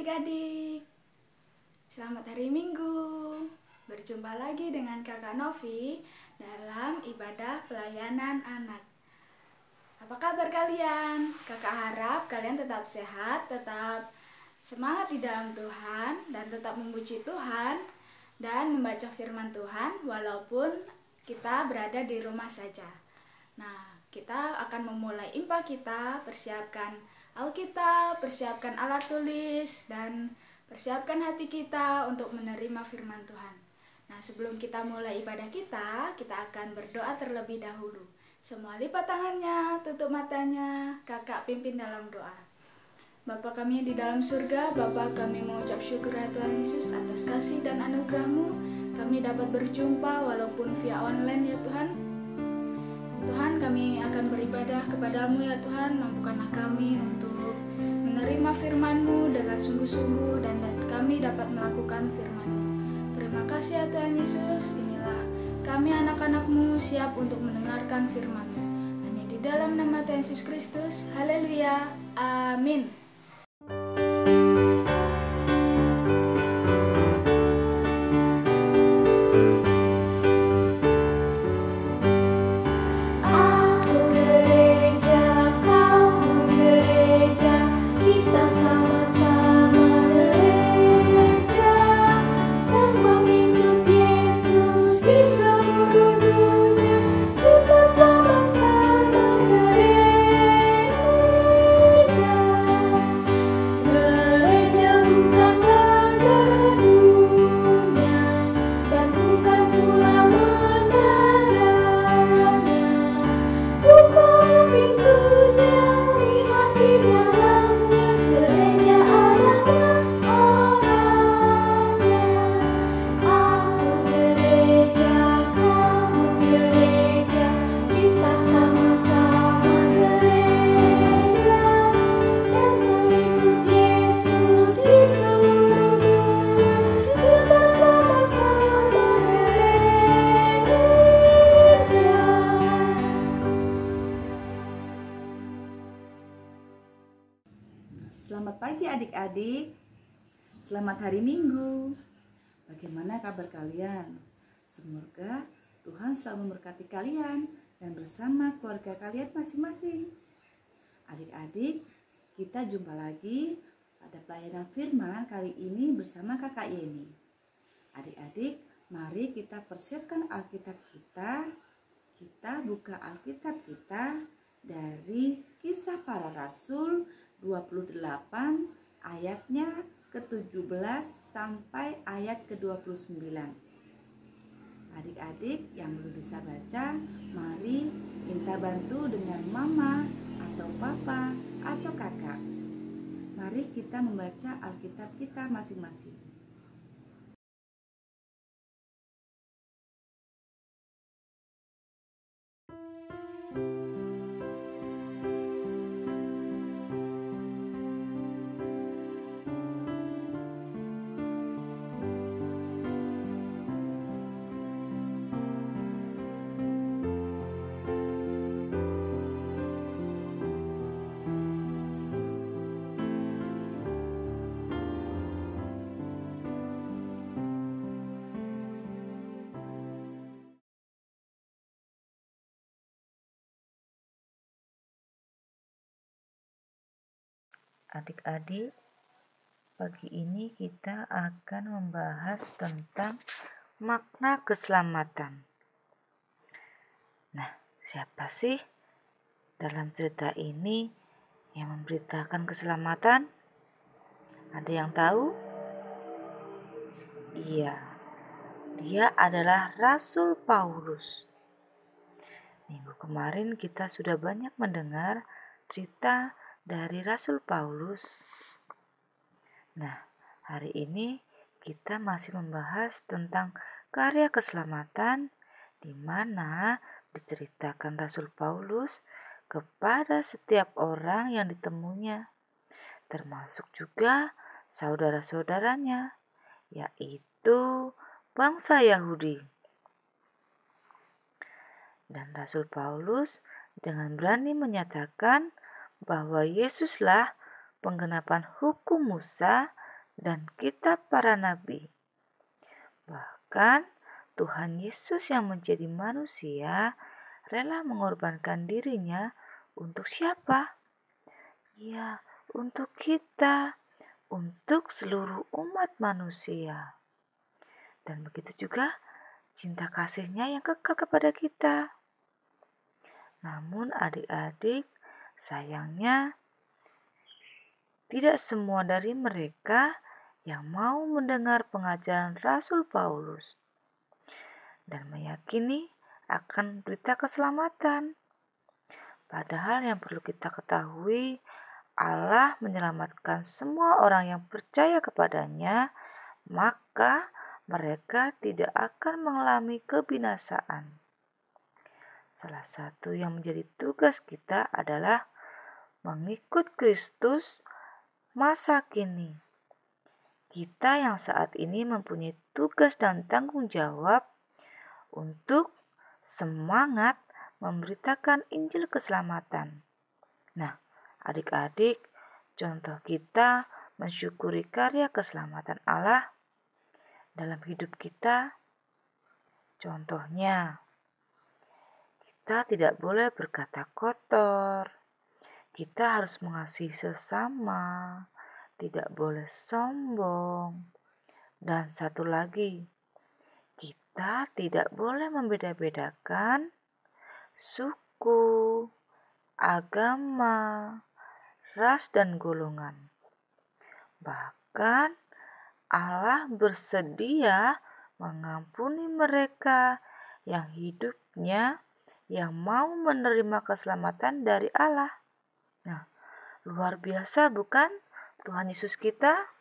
adik-adik. Selamat hari Minggu. Berjumpa lagi dengan Kakak Novi dalam ibadah pelayanan anak. Apa kabar kalian? Kakak harap kalian tetap sehat, tetap semangat di dalam Tuhan, dan tetap memuji Tuhan dan membaca firman Tuhan walaupun kita berada di rumah saja. Nah, kita akan memulai impa kita, persiapkan Alkitab, persiapkan alat tulis, dan persiapkan hati kita untuk menerima firman Tuhan. Nah, sebelum kita mulai ibadah kita akan berdoa terlebih dahulu. Semua lipat tangannya, tutup matanya, kakak pimpin dalam doa. Bapa kami di dalam surga, Bapa kami mengucap syukur ya Tuhan Yesus atas kasih dan anugerah-Mu. Kami dapat berjumpa walaupun via online ya Tuhan. Tuhan, kami akan beribadah kepadamu ya Tuhan. Mampukanlah kami untuk menerima firman-Mu dengan sungguh-sungguh dan kami dapat melakukan firman-Mu. Terima kasih ya Tuhan Yesus. Inilah kami anak-anak-Mu siap untuk mendengarkan firman-Mu. Hanya di dalam nama Tuhan Yesus Kristus. Haleluya. Amin. Selamat pagi adik-adik, selamat hari Minggu. Bagaimana kabar kalian? Semoga Tuhan selalu memberkati kalian dan bersama keluarga kalian masing-masing. Adik-adik, kita jumpa lagi pada pelayanan firman kali ini bersama Kakak Yeni. Adik-adik, mari kita persiapkan Alkitab kita. Kita buka Alkitab kita dari Kisah Para Rasul 28 ayatnya ke-17 sampai ayat ke-29. Adik-adik yang belum bisa baca, mari minta bantu dengan mama atau papa atau kakak. Mari kita membaca Alkitab kita masing-masing. Adik-adik, pagi ini kita akan membahas tentang makna keselamatan. Nah, siapa sih dalam cerita ini yang memberitakan keselamatan? Ada yang tahu? Iya, dia adalah Rasul Paulus. Minggu kemarin kita sudah banyak mendengar cerita dari Rasul Paulus. Nah, hari ini kita masih membahas tentang karya keselamatan di mana diceritakan Rasul Paulus kepada setiap orang yang ditemuinya, termasuk juga saudara-saudaranya, yaitu bangsa Yahudi. Dan Rasul Paulus dengan berani menyatakan bahwa Yesuslah penggenapan hukum Musa dan kitab para nabi. Bahkan Tuhan Yesus yang menjadi manusia rela mengorbankan dirinya untuk siapa? Ya, untuk kita, untuk seluruh umat manusia. Dan begitu juga cinta kasihnya yang kekal kepada kita. Namun adik-adik, sayangnya tidak semua dari mereka yang mau mendengar pengajaran Rasul Paulus dan meyakini akan berita keselamatan. Padahal yang perlu kita ketahui, Allah menyelamatkan semua orang yang percaya kepadanya, maka mereka tidak akan mengalami kebinasaan. Salah satu yang menjadi tugas kita adalah mengikut Kristus masa kini. Kita yang saat ini mempunyai tugas dan tanggung jawab untuk semangat memberitakan Injil keselamatan. Nah, adik-adik, contoh kita mensyukuri karya keselamatan Allah dalam hidup kita. Contohnya, kita tidak boleh berkata kotor, kita harus mengasihi sesama, tidak boleh sombong, dan satu lagi, kita tidak boleh membeda-bedakan suku, agama, ras, dan golongan. Bahkan Allah bersedia mengampuni mereka yang hidupnya yang mau menerima keselamatan dari Allah. Nah, luar biasa bukan Tuhan Yesus kita?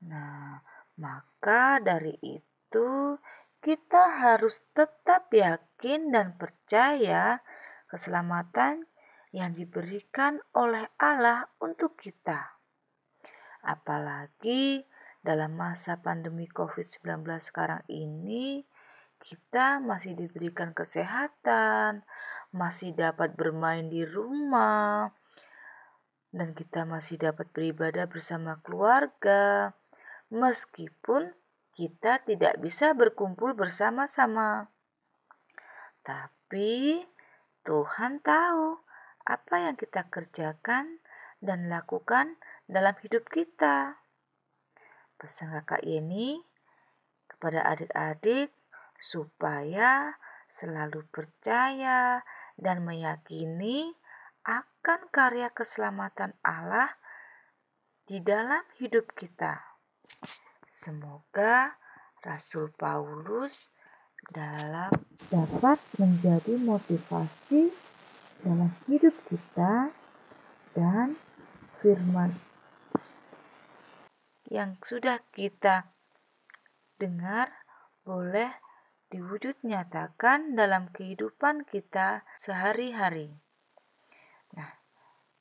Nah, maka dari itu kita harus tetap yakin dan percaya keselamatan yang diberikan oleh Allah untuk kita. Apalagi dalam masa pandemi COVID-19 sekarang ini, kita masih diberikan kesehatan, masih dapat bermain di rumah, dan kita masih dapat beribadah bersama keluarga, meskipun kita tidak bisa berkumpul bersama-sama. Tapi Tuhan tahu apa yang kita kerjakan dan lakukan dalam hidup kita. Pesan Kakak Yeni kepada adik-adik supaya selalu percaya dan meyakini akan karya keselamatan Allah di dalam hidup kita. Semoga Rasul Paulus dapat menjadi motivasi dalam hidup kita dan firman yang sudah kita dengar boleh diwujud nyatakan dalam kehidupan kita sehari-hari. Nah,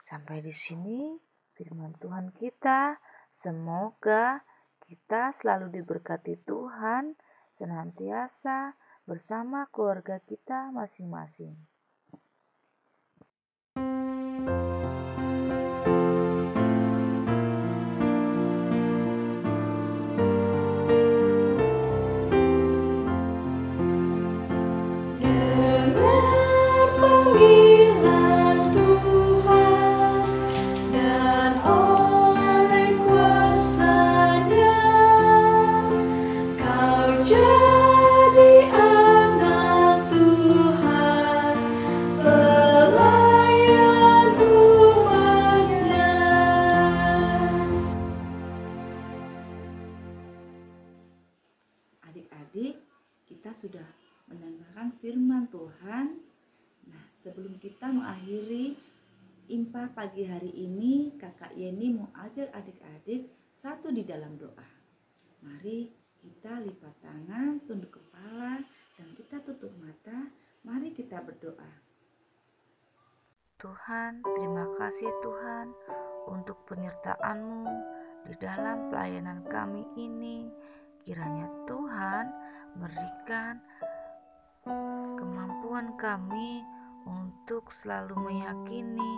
sampai di sini firman Tuhan kita. Semoga kita selalu diberkati Tuhan senantiasa bersama keluarga kita masing-masing. Adik-adik, kita sudah mendengarkan firman Tuhan. Nah, sebelum kita mengakhiri Impa pagi hari ini, Kakak Yeni mau ajak adik-adik satu di dalam doa. Mari kita lipat tangan, tunduk kepala, dan kita tutup mata. Mari kita berdoa. Tuhan, terima kasih Tuhan untuk penyertaan-Mu di dalam pelayanan kami ini. Kiranya Tuhan berikan kemampuan kami untuk selalu meyakini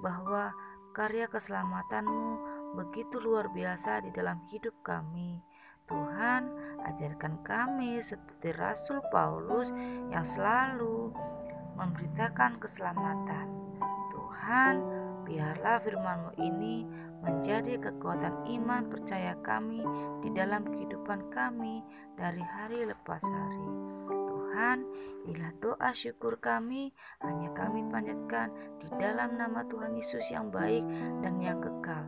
bahwa karya keselamatan-Mu begitu luar biasa di dalam hidup kami. Tuhan, ajarkan kami seperti Rasul Paulus yang selalu memberitakan keselamatan. Tuhan, biarlah firman-Mu ini menjadi kekuatan iman percaya kami di dalam kehidupan kami dari hari lepas hari. Tuhan, inilah doa syukur kami, hanya kami panjatkan di dalam nama Tuhan Yesus yang baik dan yang kekal.